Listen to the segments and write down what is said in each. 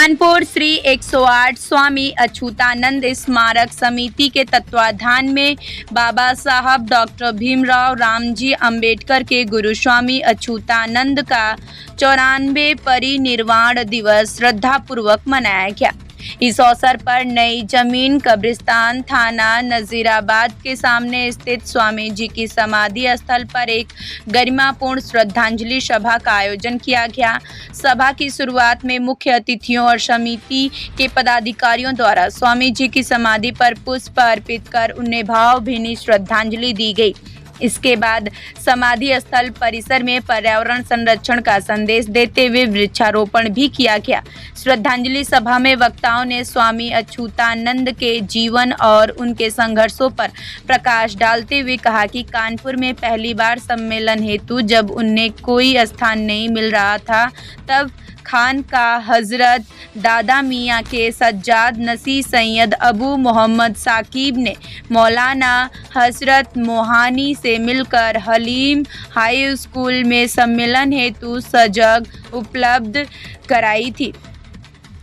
कानपुर श्री 108 स्वामी अच्युतानंद स्मारक समिति के तत्वाधान में बाबा साहब डॉक्टर भीमराव रामजी अंबेडकर के गुरु स्वामी अच्युतानंद का 94 परिनिर्वाण दिवस श्रद्धापूर्वक मनाया गया। इस अवसर पर नई जमीन कब्रिस्तान थाना नजीराबाद के सामने स्थित स्वामी जी की समाधि स्थल पर एक गरिमापूर्ण श्रद्धांजलि सभा का आयोजन किया गया। सभा की शुरुआत में मुख्य अतिथियों और समिति के पदाधिकारियों द्वारा स्वामी जी की समाधि पर पुष्प अर्पित कर उन्हें भावभीनी श्रद्धांजलि दी गई। इसके बाद समाधि स्थल परिसर में पर्यावरण संरक्षण का संदेश देते हुए वृक्षारोपण भी किया गया। श्रद्धांजलि सभा में वक्ताओं ने स्वामी अच्युतानंद के जीवन और उनके संघर्षों पर प्रकाश डालते हुए कहा कि कानपुर में पहली बार सम्मेलन हेतु जब उन्हें कोई स्थान नहीं मिल रहा था, तब खान का हजरत दादा मियाँ के सज्जाद नसी सैयद अबू मोहम्मद साकिब ने मौलाना हजरत मोहानी से मिलकर हलीम हाई स्कूल में सम्मेलन हेतु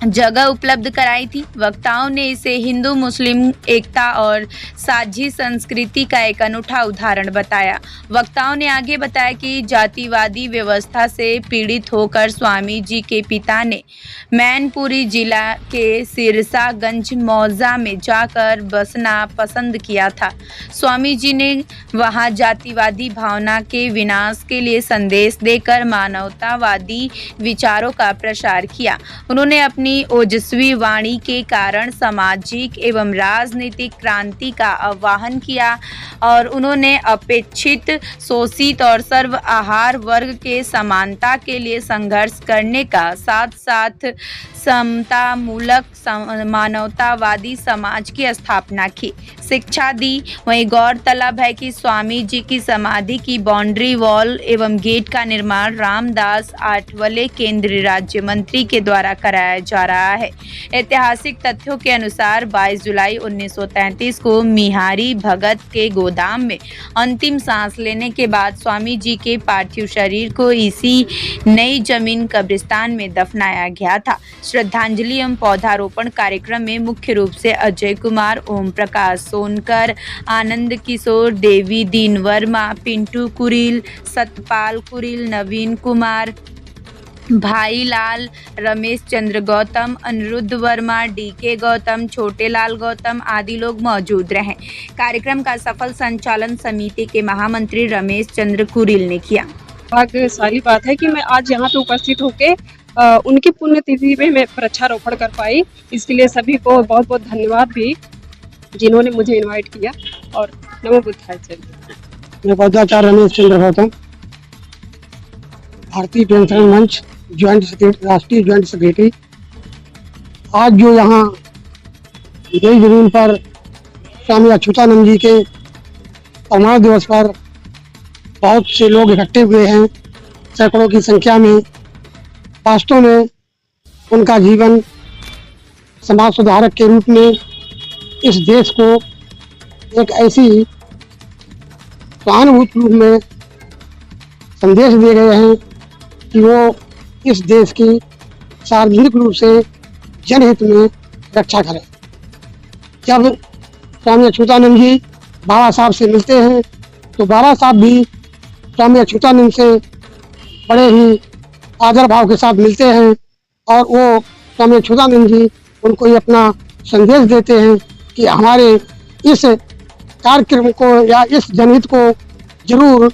जगह उपलब्ध कराई थी। वक्ताओं ने इसे हिंदू मुस्लिम एकता और साझी संस्कृति का एक अनूठा उदाहरण बताया। वक्ताओं ने आगे बताया कि जातिवादी व्यवस्था से पीड़ित होकर स्वामी जी के पिता ने मैनपुरी जिला के सिरसागंज मौजा में जाकर बसना पसंद किया था। स्वामी जी ने वहां जातिवादी भावना के विनाश के लिए संदेश देकर मानवतावादी विचारों का प्रसार किया। उन्होंने अपनी ओजस्वी वाणी के कारण सामाजिक एवं राजनीतिक क्रांति का आह्वान किया और उन्होंने अपेक्षित, शोषित और सर्व आहार वर्ग के समानता के लिए संघर्ष करने का साथ साथ समतामूलक मानवतावादी समाज की स्थापना की, शिक्षा दी। वहीं गौरतलब है कि स्वामी जी की समाधि की बाउंड्री वॉल एवं गेट का निर्माण रामदास आठवले केंद्रीय राज्य मंत्री के द्वारा कराया जा रहा है। ऐतिहासिक तथ्यों के अनुसार 22 जुलाई 1933 को मिहारी भगत के गोदाम में अंतिम सांस लेने के बाद स्वामी जी के पार्थिव शरीर को इसी नई जमीन कब्रिस्तान में दफनाया गया था। श्रद्धांजलि एवं पौधारोपण कार्यक्रम में मुख्य रूप से अजय कुमार, ओम प्रकाश सोनकर, आनंद किशोर, देवी दीन वर्मा, पिंटू कुरील, सतपाल कुरील, नवीन कुमार, भाई लाल, रमेश चंद्र गौतम, अनिरुद्ध वर्मा, डीके गौतम, छोटे लाल गौतम आदि लोग मौजूद रहे। कार्यक्रम का सफल संचालन समिति के महामंत्री रमेश चंद्र कुरील ने किया। भाग्यशाली बात है कि मैं आज यहाँ पे उपस्थित होके उनकी पुण्यतिथि में मैं वृक्षारोपण कर पाई। इसके लिए सभी को बहुत बहुत धन्यवाद भी, जिन्होंने मुझे इनवाइट किया। और नमो बुद्धाय। मैं पदाचार्य रमेश चंद्र गौतम, भारतीय पेंशन मंच राष्ट्रीय ज्वाइंट सेक्रेटरी। आज जो यहाँ नई जमीन पर स्वामी अच्युतानंद जी के प्रमाण दिवस पर बहुत से लोग इकट्ठे हुए हैं, सैकड़ों की संख्या में। वास्तव में उनका जीवन समाज सुधारक के रूप में इस देश को एक ऐसी सहानुभूत रूप में संदेश दे गए हैं कि वो इस देश की सार्वजनिक रूप से जनहित में रक्षा करें। जब स्वामी अच्युतानंद जी बाबा साहब से मिलते हैं तो बाबा साहब भी स्वामी अच्युतानंद से बड़े ही आदर भाव के साथ मिलते हैं और वो स्वामी अच्युतानंद जी उनको ये अपना संदेश देते हैं कि हमारे इस कार्यक्रम को या इस जनहित को जरूर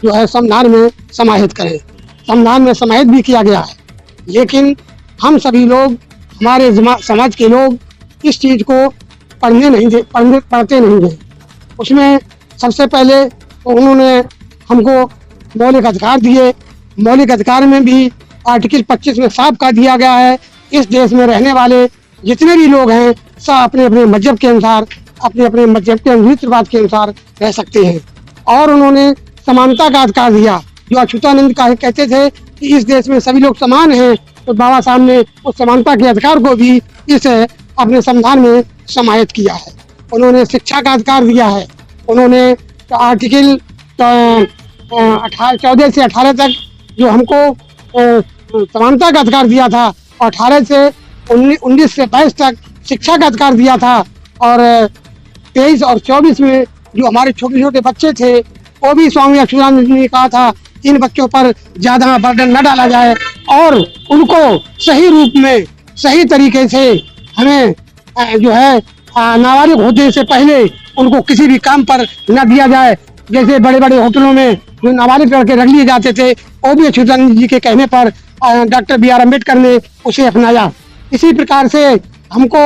जो है संविधान में समाहित करें। संविधान में समाहित भी किया गया है, लेकिन हम सभी लोग, हमारे समाज के लोग इस चीज़ को पढ़ते नहीं थे। उसमें सबसे पहले तो उन्होंने हमको मौलिक अधिकार दिए। मौलिक अधिकार में भी आर्टिकल 25 में साफ कह दिया गया है, इस देश में रहने वाले जितने भी लोग हैं सब अपने अपने मजहब के अनुसार, अपने अपने मजहब के रीति रिवाज के अनुसार रह सकते हैं। और उन्होंने समानता का अधिकार दिया। जो अच्युतानंद का कहते थे कि इस देश में सभी लोग समान हैं, तो बाबा साहब ने उस समानता के अधिकार को भी इस अपने संविधान में समाहित किया है। उन्होंने शिक्षा का अधिकार दिया है। उन्होंने आर्टिकल 14 से 18 तक जो हमको समानता का अधिकार दिया था, 18 से 19 से 22 तक शिक्षा का अधिकार दिया था, और 23 और 24 में जो हमारे छोटे छोटे बच्चे थे वो भी स्वामी अच्युतानंद जी ने कहा था इन बच्चों पर ज्यादा बर्डन न डाला जाए और उनको सही रूप में सही तरीके से हमें जो है नाबालिग होने से पहले उनको किसी भी काम पर न दिया जाए। जैसे बड़े बड़े होटलों में जो नाबालिग लड़के रख लिए जाते थे वो भी अच्युतानंद जी के कहने पर डॉक्टर बी आर अम्बेडकर ने उसे अपनाया। इसी प्रकार से हमको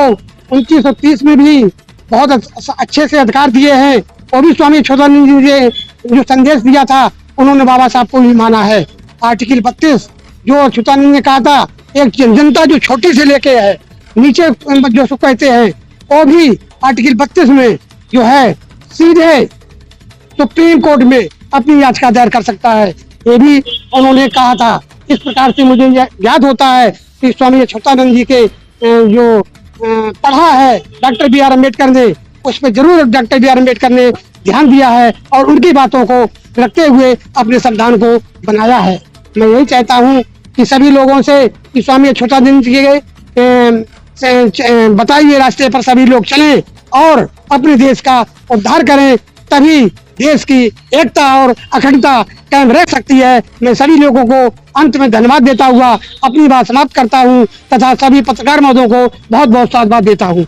1930 में भी बहुत अच्छे से अधिकार दिए हैं, वो भी स्वामी अच्युतानंद जी ने जो संदेश दिया था उन्होंने बाबा साहब को भी माना है। आर्टिकल 32 जो अच्युतानंद ने कहा था एक जनता जो छोटी से लेके है नीचे जो कहते हैं वो भी आर्टिकल 32 में जो है सीधे सुप्रीम कोर्ट में अपनी याचिका दायर कर सकता है, ये भी उन्होंने कहा था। इस प्रकार से मुझे याद होता है कि स्वामी अच्युतानंद जी के जो पढ़ा है डॉक्टर बी आर अम्बेडकर ने, उस पर जरूर डॉक्टर बी आर अम्बेडकर ने ध्यान दिया है और उनकी बातों को रखते हुए अपने संविधान को बनाया है। मैं यही चाहता हूँ कि सभी लोगों से कि स्वामी अच्युतानंद जी के बताए हुए रास्ते पर सभी लोग चलें और अपने देश का उद्धार करें, तभी देश की एकता और अखंडता कायम रह सकती है। मैं सभी लोगों को अंत में धन्यवाद देता हुआ अपनी बात समाप्त करता हूँ तथा सभी पत्रकार महोदयों को बहुत बहुत साधुवाद देता हूँ।